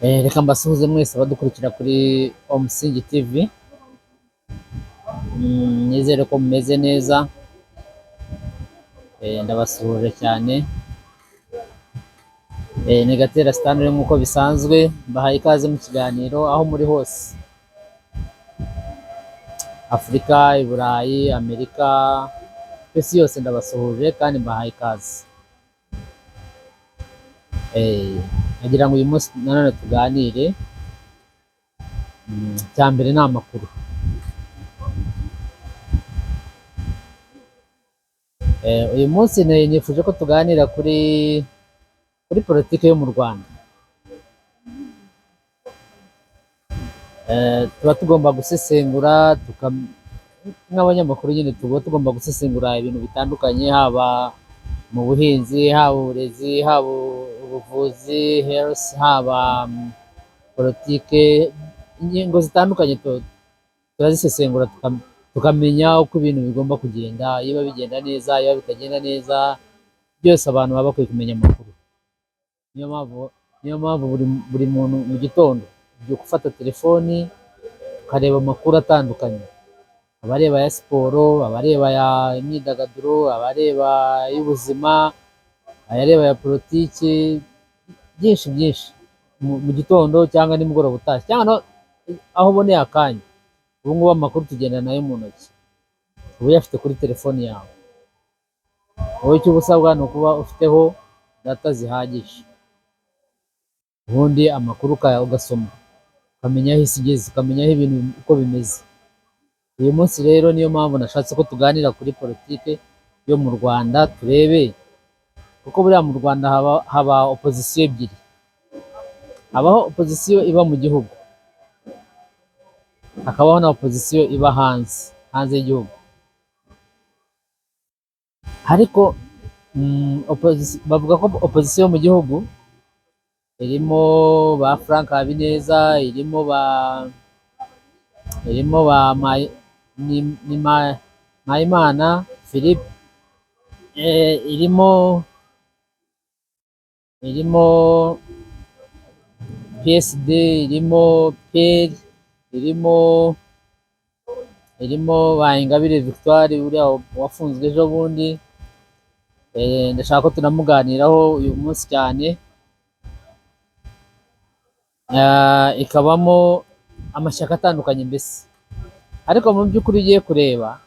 Reka mbasuhuze mwese abadukurikira kuri Omusingi TV. Nizere ko mumeze neza. Ndabasuhuje cyane. Ni Gatera Stanley nk'uko bisanzwe, mbahaye ikaze mu kiganiro aho muri hose. Afurika, i Burayi, Amerika, isi yose ndabasuhuje kandi mbahaye ikaze. Nagira ngo uyu munsi nanone tuganire. Icya mbere ni amakuru. Uyu munsi nifuje ko tuganira kuri politiki yo mu Rwanda. Tuba tugomba gusesengura nk'abanyamakuru nyine tuba tugomba gusesengura ibintu bitandukanye, haba mu buhinzi, haba uburezi, haba ubuvuzi, health, haba politike, ingingo zitandukanye turazisesengura tukamenya uko ibintu bigomba kugenda, iyo bigenda neza, iyo bitagenda neza, byose abantu baba bakwiye kumenya amakuru. Niyo mpamvu buri muntu mu gitondo ugiye gufata telefoni ukareba amakuru atandukanye, abareba ya siporo, abareba ya imyidagaduro, abareba y'ubuzima, ayareba ya politiki, byinshi mu gitondo cyangwa nimugoroba utashye cyangwa aho uboneye akanya. Ubu ngubu amakuru tugenda nayo mu ntoki, uba uyafite kuri telefoni yawe. Wowe icyo uba usabwa ni ukuba ufiteho data zihagije, ubundi amakuru ugasoma ukamenya aho isi igeze, ukamenya aho ibintu uko bimeze. Uyu munsi rero niyo mpamvu nashatse ko tuganira kuri politiki yo mu Rwanda, turebe kuko buriya mu Rwanda haba opozisiyo ebyiri. Habaho opozisiyo iba mu gihugu, hakabaho na opozisiyo iba hanze y'igihugu. Ariko bavuga ko opozisiyo mu gihugu irimo ba Frank Habineza, irimo ba Mpayimana Philippe, irimo PSD, irimo PER, irimo ba Ingabire Victoire uriya wafunzwe ejo bundi. Ndashaka ko tunamuganiraho uyu munsi cyane. Ikabamo amashyaka atandukanye mbese, ariko mu by'ukuri ugiye kureba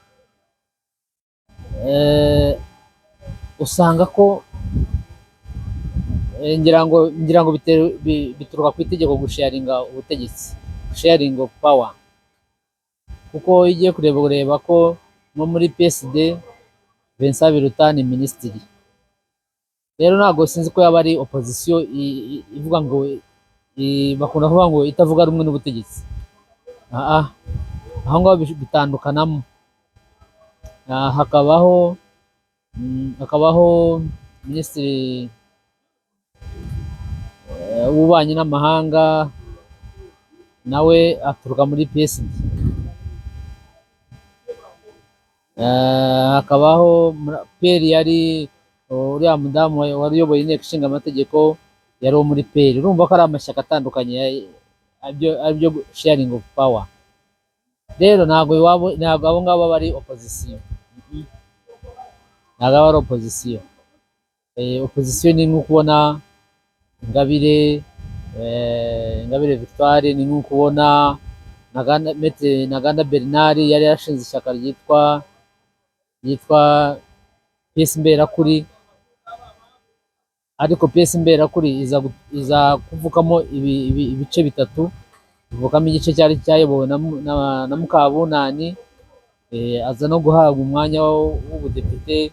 usanga ko ngira ngo bituruka ku itegeko gusharinga ubutegetsi, sharing of power. Kuko iyo ugiye kureba ko nko muri PSD Vincent Biruta ni minisitiri. Rero ntabwo sinzi ko yaba ari opozisiyo ivuga ngo bakunda kuvuga ngo itavuga rumwe n'ubutegetsi. Aho ngaho bitandukanamo. Hakabaho minisitiri w'ububanyi n'amahanga, nawe aturuka muri PSD. Hakabaho PER, yari uriya mudamu wari uyoboye inteko ishinga amategeko, yari uwo muri PER. Urumva ko ari amashyaka atandukanye, aribyo sharing of power. Rero ntabwo abo ngabo baba ari opozisiyo, ntabwo aba ari opozisiyo. Opozisiyo ni nko kubona Ingabire Victoire, ni nko kubona Ntaganda Bernard yari yashinze ishyaka ryitwa PS Mberakuri, ariko PS Mberakuri iza kuvukamo ibice bitatu. Ivukamo igice cyari cyayobowe na Mukabunani, aza no guhabwa umwanya w'ubudepite.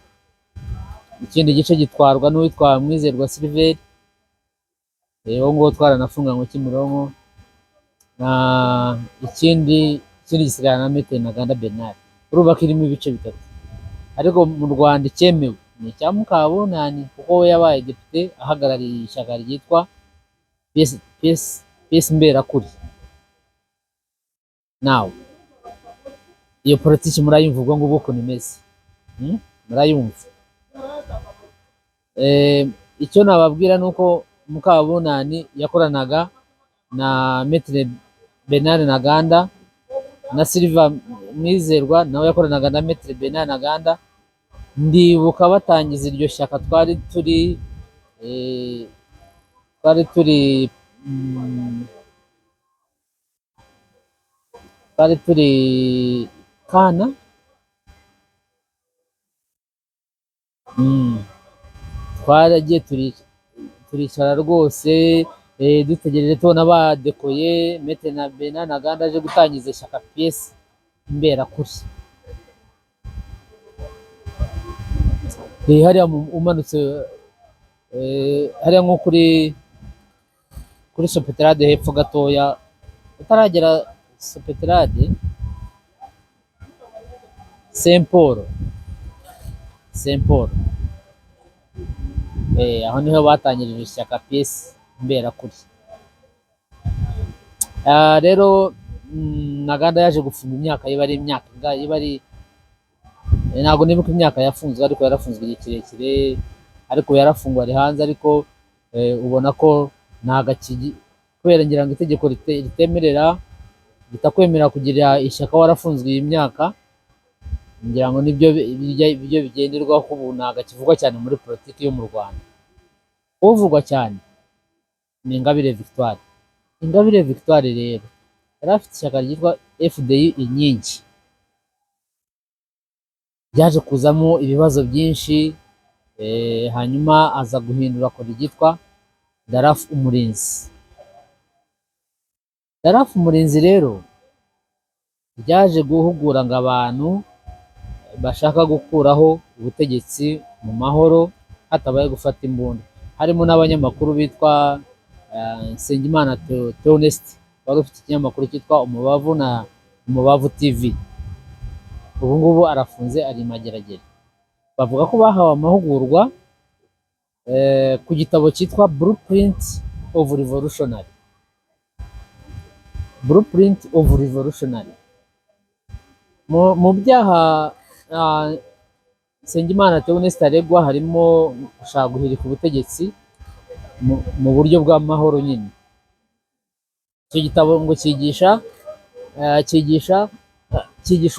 Ikindi gice gitwarwa n'uwitwa Mwizerwa Silver, uwo nguwo twaranafunganywe Kimironko. Ikindi gisigara na Ntaganda Bernard. Urumva ko irimo ibice bitatu, ariko mu Rwanda icyemewe ni icya Mukabunani, kuko we yabaye depite ahagarariye ishyaka ryitwa PS Mberakuri. Nawe iyo politiki murayumva ubwo ngubwo ukuntu imeze, murayumva. icyo nababwira ni uko Mukabunani yakoranaga na Maître Bernard Ntaganda, na Silva Mwizerwa nawe yakoranaga na Maître Bernard Ntaganda. Ndibuka batangiza iryo shyaka twari turi kana twaragiye turicara rwose dutegereje tubona badekoye Maître na Bernard Ntaganda aje gutangiza ishyaka PS Imberakuri. Hariya umanutse hariya nko kuri Sopetrade hepfo gatoya, utaragera Sopetrade, Saint Paul aho niho batangirije ishyaka PS Imberakuri. Rero Ntaganda yaje gufunga imyaka ntabwo nibuka imyaka yafunzwe, ariko yarafunzwe igihe kirekire, ariko yarafungwa ari hanze, ariko ubona ko ntago kubera ngira ngo itegeko ritemerera ritakwemera kugira ishyaka warafunzwe iyi myaka, ngira ngo nibyo bigenderwaho ko ubu ntago akivugwa cyane muri politiki yo mu Rwanda. Uvugwa cyane ni Ingabire Victoire. Ingabire Victoire rero yari afite ishyaka ryitwa FDI Inkingi, byaje kuzamo ibibazo byinshi, hanyuma aza guhindura ko ryitwa Daraf Umurinzi. Daraf Umurinzi rero ryaje guhugura ngo abantu bashaka gukuraho ubutegetsi mu mahoro hatabaye gufata imbunda, harimo n'abanyamakuru bitwa Nsengimana Theoneste wari ufite ikinyamakuru cyitwa Umubavu na Umubavu TV. Ubu ngubu arafunze ari mageragere. Bavuga ko bahawe amahugurwa ku gitabo cyitwa Blueprint of Revolutionary. Blueprint of Revolutionary. Mu byaha Nsengimana Theoneste aregwa harimo gushaka guhirika ubutegetsi mu buryo bw'amahoro nyine. Icyo gitabo ngo cyigisha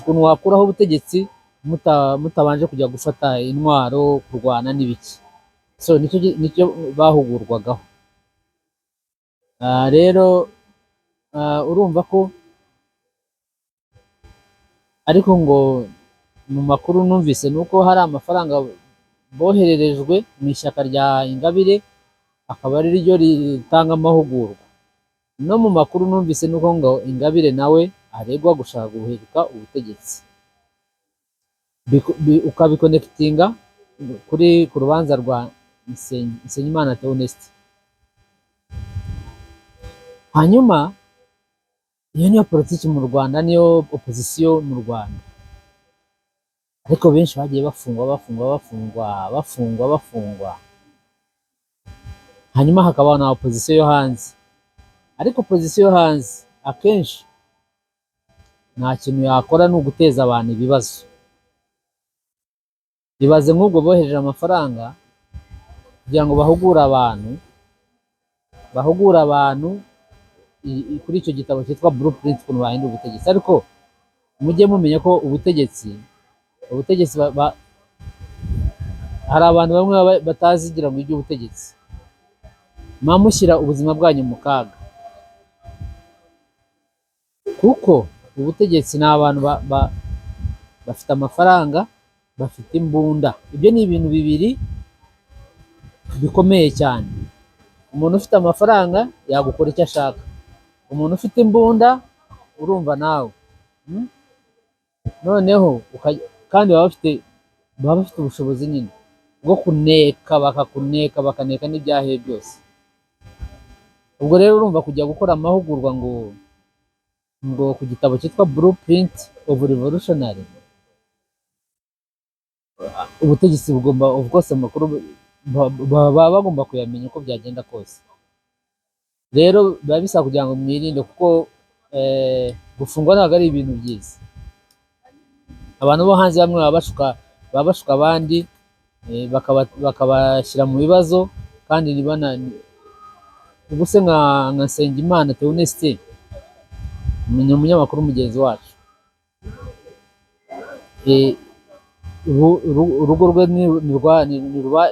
ukuntu wakuraho ubutegetsi mutabanje kujya gufata intwaro, kurwana n'ibiki. So nicyo bahugurwagaho. Rero urumva ko ariko ngo mu makuru numvise nuko hari amafaranga bohererejwe mu ishyaka rya Ingabire, akaba ari ryo ritanga amahugurwa. No mu makuru numvise nuko ngo Ingabire nawe aregwa gushaka guhirika ubutegetsi, ukabikonekitinga ku rubanza rwa Nsengimana Theoneste. Hanyuma iyo niyo politiki mu Rwanda, niyo opozisiyo mu Rwanda, ariko benshi bagiye bafungwa. Hanyuma hakaba na opozisiyo yo hanze, ariko opozisiyo yo hanze akenshi nta kintu yakora, ni uguteza abantu ibibazo. Ibaze nk'ubwo bohereje amafaranga kugira ngo bahugure abantu kuri icyo gitabo cyitwa Blueprint ukuntu bahindura ubutegetsi. Ariko mujye mumenya ko ubutegetsi hari abantu bamwe batazigira mu iby'ubutegetsi, mushyira ubuzima bwanyu mu kaga, kuko ubutegetsi ni abantu bafite amafaranga, bafite imbunda. Ibyo ni ibintu bibiri bikomeye cyane. Umuntu ufite amafaranga yagukora icyo ashaka, umuntu ufite imbunda urumva nawe noneho kandi baba bafite ubushobozi nyine bwo kuneka, bakaneka n'ibyahe byose. Ubwo rero urumva kujya gukora amahugurwa ngo ku gitabo cyitwa Blueprint of Revolutionary, ubutegetsi bugomba, of course, amakuru baba bagomba kuyamenya uko byagenda kose. Rero biba bisaba kugira ngo mwirinde, kuko gufungwa ntabwo ari ibintu byiza. Abantu bo hanze bamwe baba bashuka abandi, bakabashyira mu bibazo, kandi ubuse nka Nsengimana Theoneste ni umunyamakuru mugenzi wacu. Urugo rwe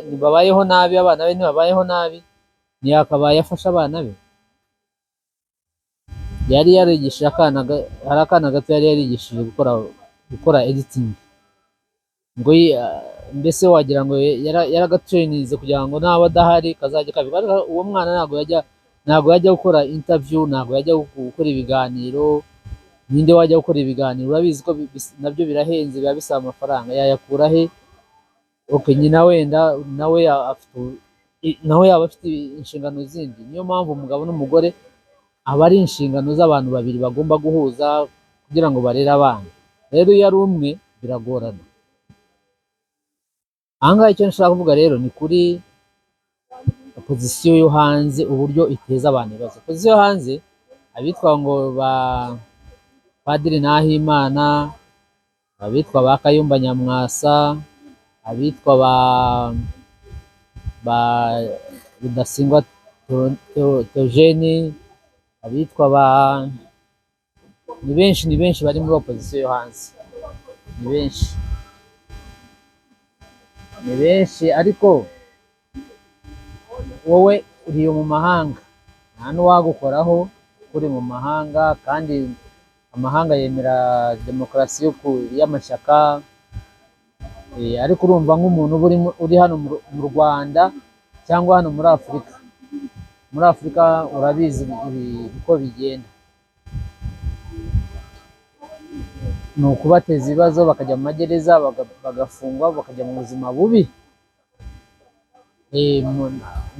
ntibabayeho nabi, abana be ntibabayeho nabi, ntiyakabaye afasha abana be. Yari yarigishije hari akana gato yari yarigishije gukora editing, ngo mbese wagira ngo yaragatraininze kugira ngo naba adahari kazajya kabikora. Uwo mwana ntabwo yajya gukora interview, ntabwo yajya gukora ibiganiro. Ninde wajya gukora ibiganiro? Urabizi ko nabyo birahenze, biba bisaba amafaranga. Yayakura he? Nyina wenda nawe yaba afite inshingano zindi. Niyo mpamvu umugabo n'umugore aba ari inshingano z'abantu babiri bagomba guhuza kugira ngo barere abana. Rero iyo ari umwe biragorana. Ahangaha icyo nshaka kuvuga rero ni kuri opozisiyo yo hanze, uburyo iteza abantu ibibazo. Opozisiyo yo hanze, abitwa ngo ba Padiri Nahimana, abitwa ba Kayumba Nyamwasa, abitwa ba Rudasingwa Theogene, abitwa ni benshi bari muri opozisiyo yo hanze. Ni benshi ariko wowe uri mu mahanga, nta n'uwagukoraho uri mu mahanga, kandi amahanga yemera demokarasi y'amashyaka. Ariko urumva nk'umuntu uri hano mu Rwanda cyangwa hano muri Afurika, urabizi uko bigenda. Ni ukubateza ibibazo, bakajya mu magereza, bagafungwa, bakajya mu buzima bubi.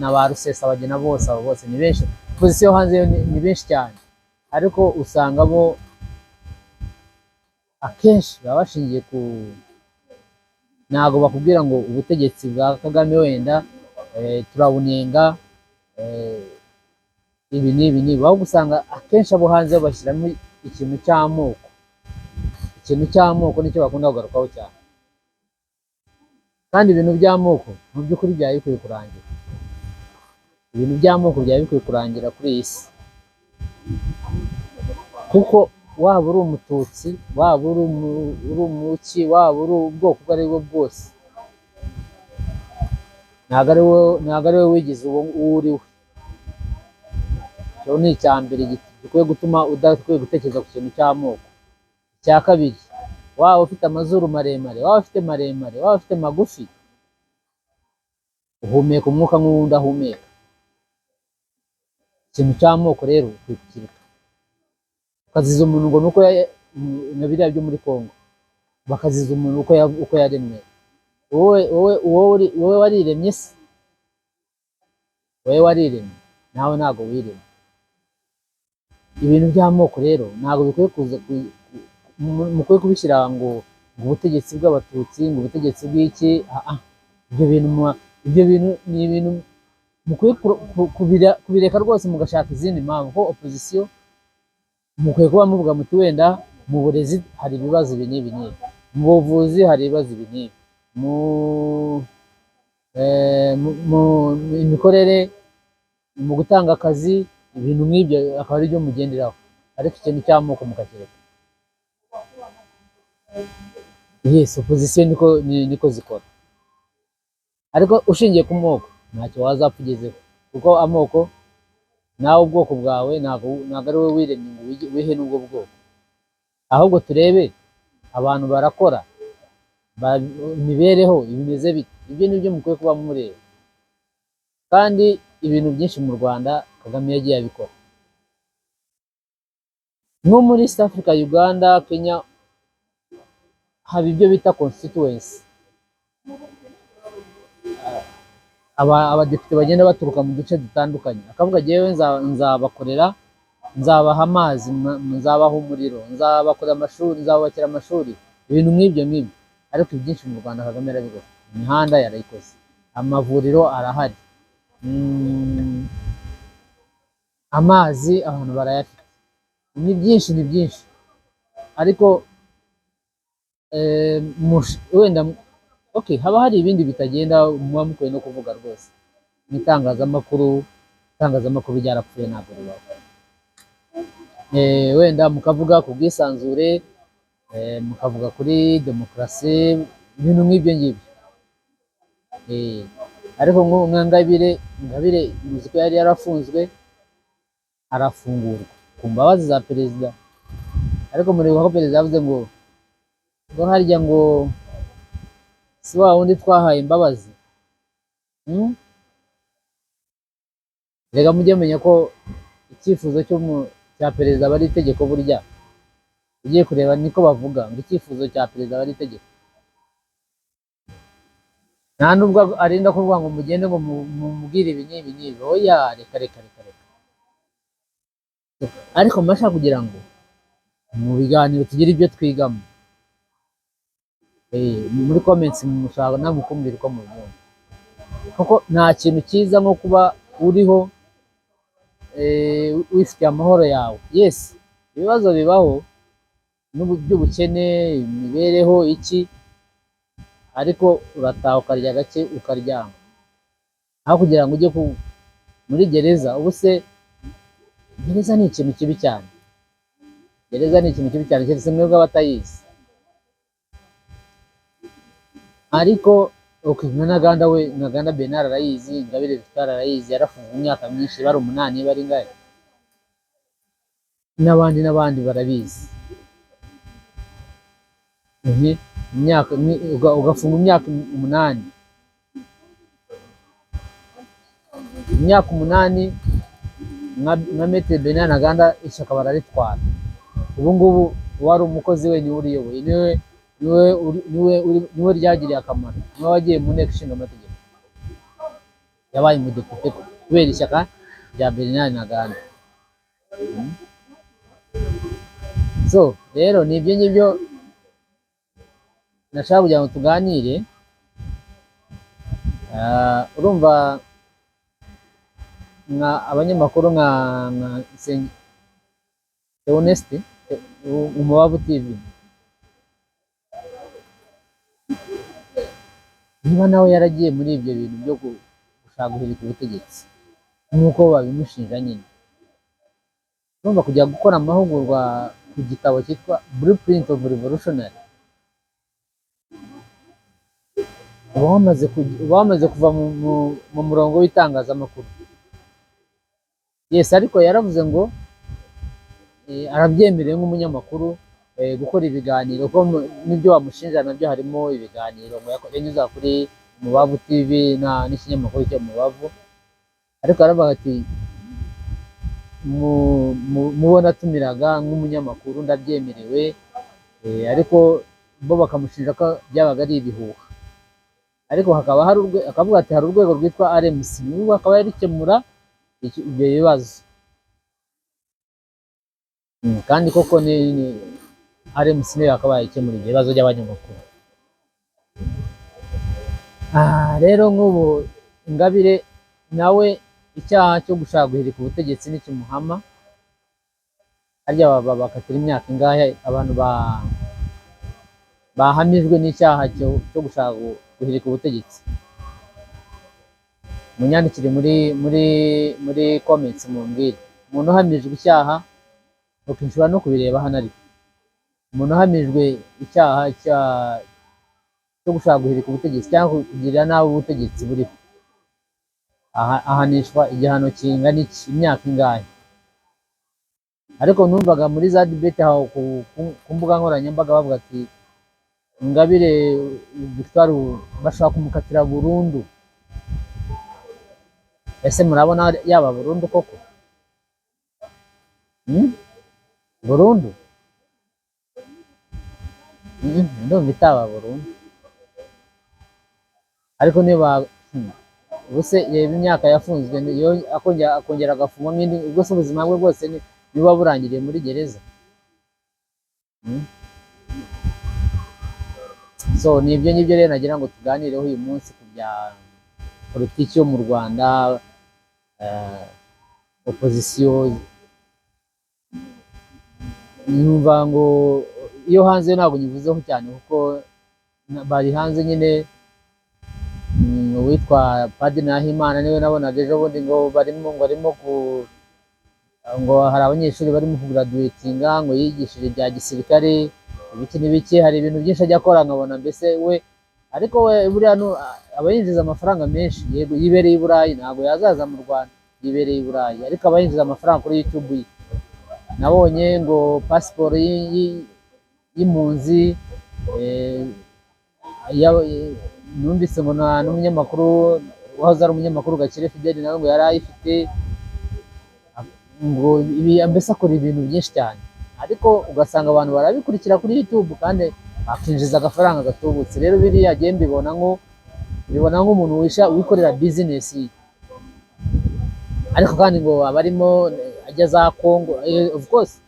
Na ba Rusesabagina bose, abo bose ni benshi. Opozisiyo hanze ni benshi cyane, ariko usanga bo akenshi baba bashingiye ntabwo bakubwira ngo ubutegetsi bwa Kagame wenda turabunenga ibi n'ibi, ahubwo usanga akenshi abo hanze bashyiramo ikintu cy'amoko. Ikintu cy'amoko nicyo bakunda kugarukaho cyane, kandi ibintu by'amoko mu by'ukuri byari bikwiye kurangira. Ibintu by'amoko byari bikwiye kurangira kuri iyi si, kuko waba uri umututsi, waba uri umuki, waba uri ubwoko ubwo ari bwo bwose, ntabwo ari we wigize uwo uri we. Icyo ni icya mbere gikwiye gutuma udakwiye gutekereza ku kintu cy'amoko. Icya kabiri, waba ufite amazuru maremare, waba ufite maremare, waba ufite magufi, uhumeka umwuka nk'uwundi ahumeka. Ikintu cy'amoko rero ukwiye kukireka. Ukaziza umuntu ngo nuko na biriya byo muri Kongo, bakaziza umuntu uko yaremwe. Wowe wariremye se? Wowe wariremye? Nawe ntabwo wiremye. Ibintu by'amoko rero ntabwo bikwiye kuza mukwiye kubishyira ngo ubutegetsi bw'abatutsi, ngo ubutegetsi bw'iki. Ibyo bintu ni ibintu mukwiye kubireka rwose, mugashaka izindi mpamvu. Ko opozisiyo mukwiye kuba muvuga muti wenda mu burezi hari ibibazo ibi n'ibi n'ibi, mu buvuzi hari ibibazo ibi n'ibi, mu imikorere, mu gutanga akazi, ibintu nk'ibyo akaba ari byo mugenderaho. Ariko ikintu cy'amoko mukakireka. Yes, opozisiyo niko zikora, ariko ushingiye ku moko ntacyo wazapfa ugezeho, kuko amoko nawe ubwoko bwawe ntabwo ari wowe wiremye ngo wihe n'ubwo bwoko. Ahubwo turebe abantu barakora, imibereho bimeze bite. Ibyo nibyo mukwiye kuba mureba. Kandi ibintu byinshi mu Rwanda Kagame yagiye abikora, nko muri East Africa, Uganda, Kenya, haba ibyo bita constituency. Abadepite bagenda baturuka mu duce dutandukanye, akavuga jyewe nzabakorera, nzabaha amazi, nzabaha umuriro, nzabakorera amashuri, nzabubakira amashuri, ibintu nk'ibyo. Ariko ibyinshi mu Rwanda Kagame yarabikoze. Imihanda yarayikoze, amavuriro arahari, amazi abantu barayafite. Ni byinshi, ariko wenda haba hari ibindi bitagenda muba mukwiye no kuvuga rwose. mu itangazamakuru ryarapfuye ntabwo ribaho. Wenda mukavuga ku bwisanzure, mukavuga kuri demokarasi, ibintu nk'ibyo ngibyo. Ariko nka Ngabire muzi ko yari yarafunzwe arafungurwa ku mbabazi za perezida, ariko muribuka ko perezida yavuze ngo harya ngo si wa wundi twahaye imbabazi. Reka mujye menya ko icyifuzo cya perezida aba ari itegeko. Burya ugiye kureba niko bavuga ngo icyifuzo cya perezida aba ari itegeko. Nta nubwo arinda kuvuga ngo mugende ngo mumubwire ibi n'ibi. Oya, reka. Ariko mbashaka kugira ngo mu biganiro tugire ibyo twigamo. Muri comments mushaka namwe kumbwira uko mubyumva, kuko nta kintu cyiza nko kuba uriho wifitiye amahoro yawe. Yes, ibibazo bibaho by'ubukene, imibereho iki, ariko urataha ukarya gake ukaryama, aho kugira ngo ujye muri gereza. Ubu se gereza ni ikintu kibi cyane. Keretse mwebwe abatayizi. Ariko nka Ntaganda Bernard arayizi, Ingabire Victoire arayizi, yarafunzwe imyaka myinshi, bari 8 bari ngahe, n'abandi barabizi. Ugafunga imyaka 8, nka Maître Bernard Ntaganda ishyaka bararitwara. Ubu ngubu wari umukozi we niwe uriyoboye, niwe ryagiriye akamaro, niwe wagiye mu nteko ishinga amategeko, yabaye umudepite kubera ishyaka rya Bernard Ntaganda. So rero ni ibyo ngibyo nashaka kugira ngo tuganire. Urumva abanyamakuru nka Theoneste Umubavu TV, niba nawe yaragiye muri ibyo bintu byo gushaka guhirika ubutegetsi nk'uko babimushinja nyine, urumva kujya gukora amahugurwa ku gitabo cyitwa Blueprint of Revolutionary, uba wamaze kuva mu murongo w'itangazamakuru. Yes, ariko yaravuze ngo arabyemerewe nk'umunyamakuru gukora ibiganiro, ko n'ibyo wamushinja nabyo harimo ibiganiro yanyuza kuri Umubavu TV n'ikinyamakuru cyo Umubavu. Ariko aravuga ati mubona atumiraga nk'umunyamakuru ndabyemerewe, ariko bo bakamushinja ko byabaga ari ibihuha. Ariko akavuga ati hari urwego rwitwa RMC, n'ubwo akaba yarikemura ibyo bibazo. Kandi koko ni RMC niyo yakabaye ikemura ibyo bibazo by'abanyamakuru. Rero nk'ubu Ingabire nawe icyaha cyo gushaka guhirika ubutegetsi n'ikimuhama, harya bakatira imyaka ingahe abantu bahamijwe n'icyaha cyo gushaka guhirika ubutegetsi? Munyandikire muri comments mumbwire umuntu uhamijwe icyaha, nshobora no kubireba hano, ariko umuntu uhamijwe icyaha cyo gushaka guhirika ubutegetsi cyangwa kugirira nabi ubutegetsi buriho, ahanishwa igihano kingana iki, imyaka ingahe? Ariko numvaga muri za debate aho ku mbuga nkoranyambaga bavuga ati Ingabire Victoire bashaka kumukatira burundu. Ese murabona yaba burundu koko? Burundu? Ndumva itaba burundu. Ariko niba ubuse reba imyaka yafunzwe, akongera agafungwa nk'indi, ubwo se ubuzima bwe bwose niba burangiriye muri gereza? So ni ibyo ngibyo rero nagira ngo tuganireho uyu munsi ku bya politiki yo mu Rwanda, opozisiyo. Numva ngo iyo hanze ntabwo nyivuzeho cyane kuko bari hanze nyine, uwitwa Padiri Nahimana niwe nabonaga ejo bundi ngo barimo ngo hari abanyeshuri barimo kugaraduwetinga ngo yigishije ibya gisirikare ibiki n'ibiki, hari ibintu byinshi ajya akora nkabona mbese we, ariko we buriya aba yinjiza amafaranga menshi. Yego yibereye i Burayi, ntabwo yazaza mu Rwanda, yibereye i Burayi ariko aba yinjiza amafaranga kuri YouTube ye. Nabonye ngo pasiporo y'impunzi, numvise ngo n'umunyamakuru wahoze ari umunyamakuru Gakire Fidèle nawe ngo yari ayifite, ngo mbese akora ibintu byinshi cyane, ariko ugasanga abantu barabikurikira kuri YouTube kandi akinjiza agafaranga gatubutse. Rero biriya agiye mbibona nk'umuntu wikorera bizinesi, ariko kandi ngo abarimo ajya za Congo, of course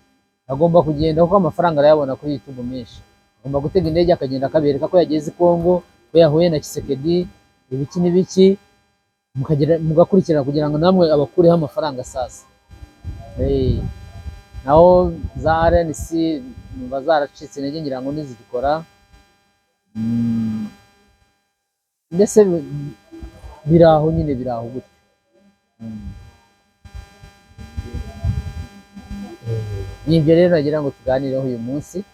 agomba kugenda kuko amafaranga arayabona kuri YouTube menshi. Agomba gutega indege akagenda akabereka ko yageze i Congo, ko yahuye na Tshisekedi, ibiki n'ibiki, mugakurikirana kugira ngo namwe abakureho amafaranga sasa. Naho za RNC numva zaracitse intege, ngira ngo ntizigikora, mbese biraho nyine, biraho gutyo. Nibyo rero nagira ngo tuganireho uyu munsi.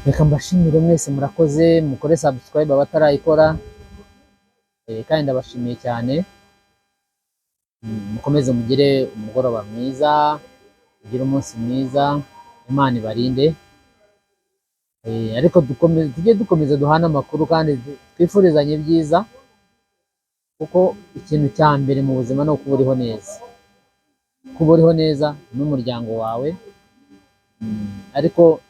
Reka mbashimire mwese, murakoze, mukore subscribe abatarayikora, kandi ndabashimiye cyane. Mukomeze mugire umugoroba mwiza, mugire umunsi mwiza, Imana ibarinde. Ariko tujye dukomeza duhana amakuru kandi twifurizanye byiza, kuko ikintu cya mbere mu buzima ni ukuba uriho neza, kuba uriho neza n'umuryango wawe. Ariko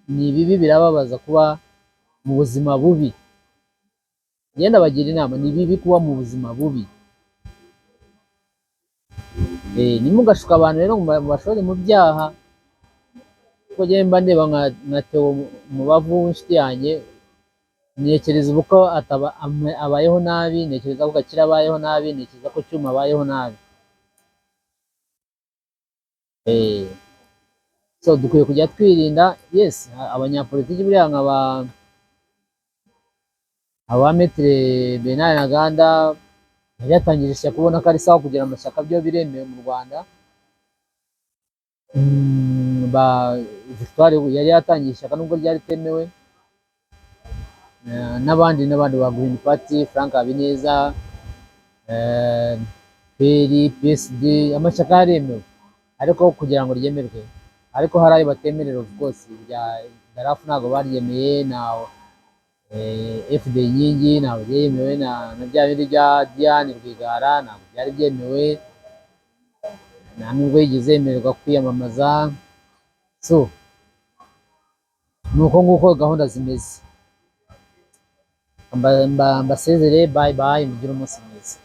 ni bibi, birababaza kuba mu buzima bubi. Ngenda bagira inama, ni bibi kuba mu buzima bubi. Ntimugashuka abantu rero ngo bashore mu byaha, kuko njyewe mba ndeba nka Theo Umubavu w'inshuti yanjye, ntekereza uko abayeho nabi, ntekereza ko Gakire abayeho nabi, ntekereza ko Cyuma abayeho nabi. So dukwiye kujya twirinda. Yes, abanyapolitiki buriya aba Maître Bernard Ntaganda yari yatangije ishyaka, ubona ko ari sawa kugira amashyaka byo biremewe mu Rwanda. Victoire yari yatangiye ishyaka nubwo ryari temewe, n'abandi ba Green Party, Frank Habineza, PERI, PSD, amashyaka yaremewe ariko kugira ngo ryemerwe, ariko hari ayo batemerera. Of course bya Darafu ntabwo baryemeye, na FD Inkingi ntabwo byemewe, na bya bindi bya Diane Rwigara ntabwo byari byemewe, nta nubwo yigeze yemererwa kwiyamamaza. So nuko nguko gahunda zimeze. Mbasezere, bye bye, mugire umunsi mwiza.